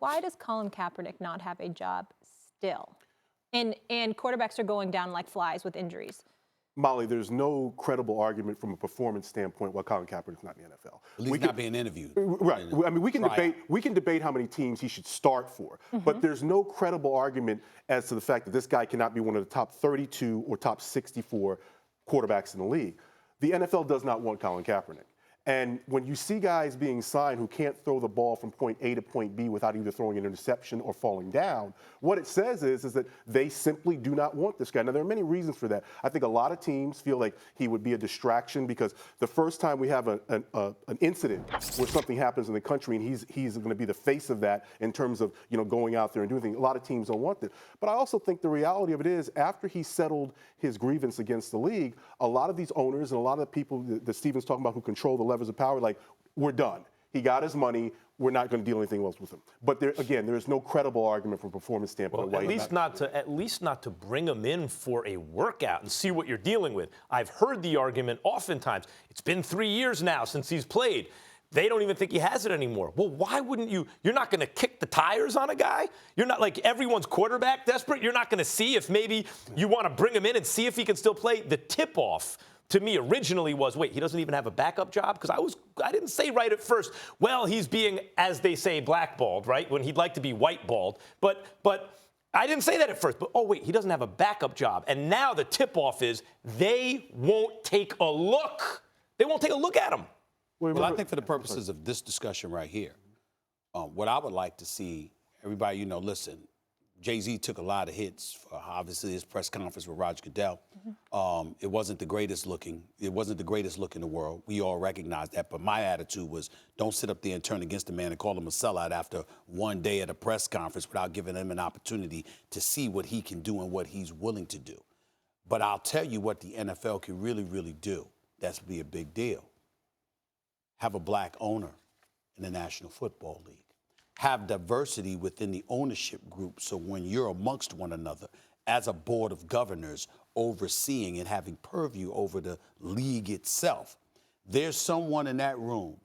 Why does Colin Kaepernick not have a job still? And quarterbacks are going down like flies with injuries. Molly, there's no credible argument from a performance standpoint why Colin Kaepernick's not in the NFL. At least not being interviewed. Right. I mean, we can debate how many teams he should start for, but there's no credible argument as to the fact that this guy cannot be one of the top 32 or top 64 quarterbacks in the league. The NFL does not want Colin Kaepernick. And when you see guys being signed who can't throw the ball from point A to point B without either throwing an interception or falling down, what it says is that they simply do not want this guy. Now, there are many reasons for that. I think a lot of teams feel like he would be a distraction because the first time we have an incident where something happens in the country and he's going to be the face of that in terms of going out there and doing things, a lot of teams don't want it. But I also think the reality of it is after he settled his grievance against the league, a lot of these owners and a lot of the people that Steven's talking about who control the levers of power, like, we're done. He got his money. We're not going to deal anything else with him. But there is no credible argument from a performance standpoint. Well, at least not to bring him in for a workout and see what you're dealing with. I've heard the argument oftentimes. It's been 3 years now since he's played. They don't even think he has it anymore. Well, why wouldn't you? You're not going to kick the tires on a guy? You're not like everyone's quarterback desperate? You're not going to see if maybe you want to bring him in and see if he can still play? The tip-off to me originally was, wait, he doesn't even have a backup job? Because I didn't say right at first, well, he's being, as they say, blackballed, right? When he'd like to be whiteballed. But I didn't say that at first. But, oh, wait, he doesn't have a backup job. And now the tip-off is they won't take a look. They won't take a look at him. Well, I think for the purposes of this discussion right here, what I would like to see, everybody, listen, Jay-Z took a lot of hits for obviously his press conference with Roger Goodell. It wasn't the greatest looking. It wasn't the greatest look in the world. We all recognize that. But my attitude was, don't sit up there and turn against the man and call him a sellout after one day at a press conference without giving him an opportunity to see what he can do and what he's willing to do. But I'll tell you what the NFL can really, really do. That's be a big deal. Have a black owner in the National Football League. Have diversity within the ownership group so when you're amongst one another as a board of governors overseeing and having purview over the league itself, there's someone in that room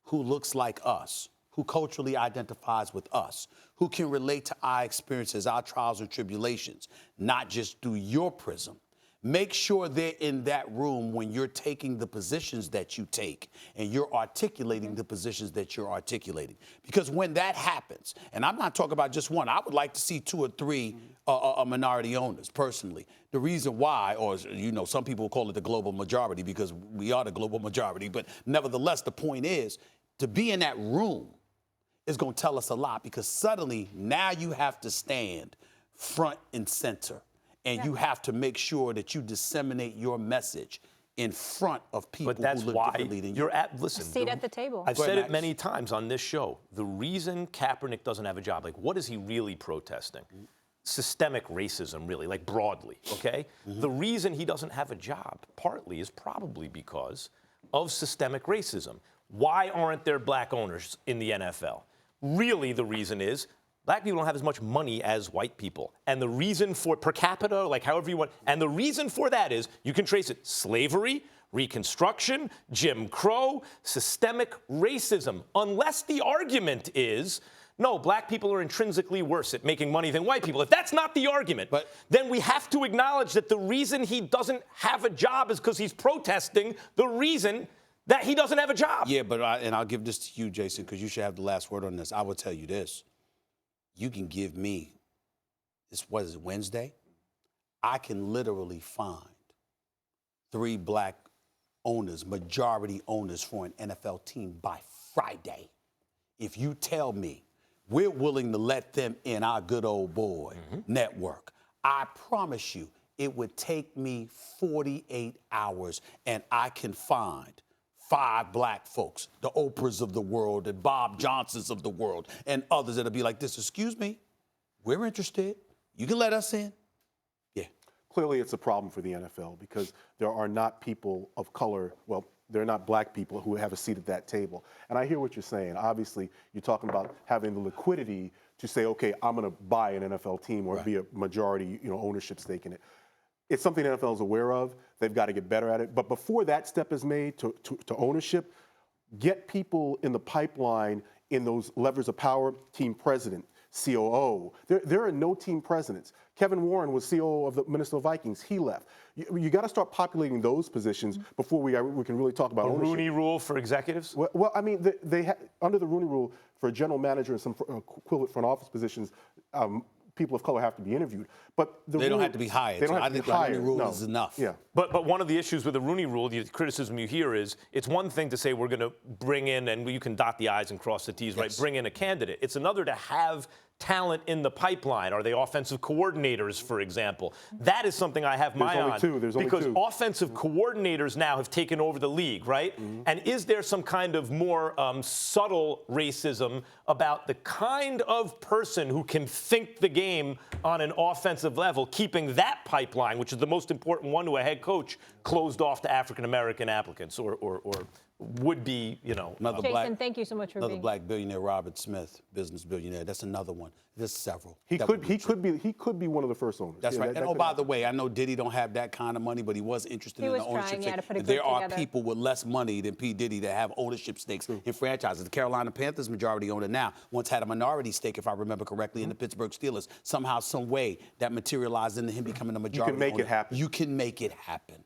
who looks like us, who culturally identifies with us, who can relate to our experiences, our trials and tribulations, not just through your prism. Make sure they're in that room when you're taking the positions that you take and you're articulating the positions that you're articulating. Because when that happens, and I'm not talking about just one, I would like to see 2 or 3 minority owners, personally. The reason why, or some people call it the global majority because we are the global majority, but nevertheless, the point is to be in that room is going to tell us a lot because suddenly now you have to stand front and center. And you have to make sure that you disseminate your message in front of people who look differently than you. You're at, listen. A seat at the table. I've said it many times on this show. The reason Kaepernick doesn't have a job, like what is he really protesting? Systemic racism, really, like broadly, okay? The reason he doesn't have a job, partly, is probably because of systemic racism. Why aren't there black owners in the NFL? Really, the reason is black people don't have as much money as white people. And the reason for per capita, like however you want, and the reason for that is you can trace it. Slavery, Reconstruction, Jim Crow, systemic racism. Unless the argument is, no, black people are intrinsically worse at making money than white people. If that's not the argument, then we have to acknowledge that the reason he doesn't have a job is because he's protesting the reason that he doesn't have a job. Yeah, but I'll give this to you, Jason, because you should have the last word on this. I will tell you this. You can give me, what is it, Wednesday? I can literally find 3 black owners, majority owners for an NFL team by Friday. If you tell me we're willing to let them in our good old boy network, I promise you it would take me 48 hours and I can find 5 black folks, the Oprahs of the world and Bob Johnsons of the world and others that'll be like this, excuse me, we're interested. You can let us in. Yeah. Clearly it's a problem for the NFL because there are not people of color, well, they're not black people who have a seat at that table. And I hear what you're saying. Obviously, you're talking about having the liquidity to say, okay, I'm going to buy an NFL team or be a majority, ownership stake in it. It's something the NFL is aware of. They've got to get better at it. But before that step is made to ownership, get people in the pipeline in those levers of power, team president, COO. There are no team presidents. Kevin Warren was COO of the Minnesota Vikings. He left. You got to start populating those positions before we can really talk about ownership. Rooney Rule for executives? Well, I mean, under the Rooney Rule, for a general manager and some equivalent front office positions, people of color have to be interviewed. But they don't have to be hired. They don't So have I to think be the hired. Rooney Rule No. is enough. Yeah. But one of the issues with the Rooney Rule, the criticism you hear is, it's one thing to say we're going to bring in, and you can dot the I's and cross the T's, right? Bring in a candidate. It's another to have talent in the pipeline. Are they offensive coordinators, for example? That is something I have my eye on. There's only because two. offensive coordinators now have taken over the league, right? And is there some kind of more subtle racism about the kind of person who can think the game on an offensive level, keeping that pipeline, which is the most important one to a head coach, closed off to African-American applicants or would be, Another Jason, thank you so much for another being black billionaire, Robert Smith, business billionaire. That's another one. There's several. He that could would be he could be one of the first owners. That's Yeah, right. that And could by happen. the way, I know Diddy don't have that kind of money, but he was interested He in was the ownership trying, yeah, stake. to put a There group are together. people with less money than P. Diddy that have ownership stakes in franchises. The Carolina Panthers majority owner now once had a minority stake, if I remember correctly, in the Pittsburgh Steelers. Somehow, some way, that materialized into him becoming a majority make owner. it happen. You can make it happen.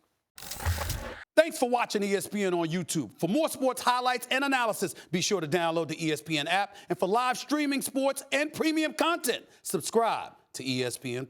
Thanks for watching ESPN on YouTube. For more sports highlights and analysis, be sure to download the ESPN app. And for live streaming sports and premium content, subscribe to ESPN+.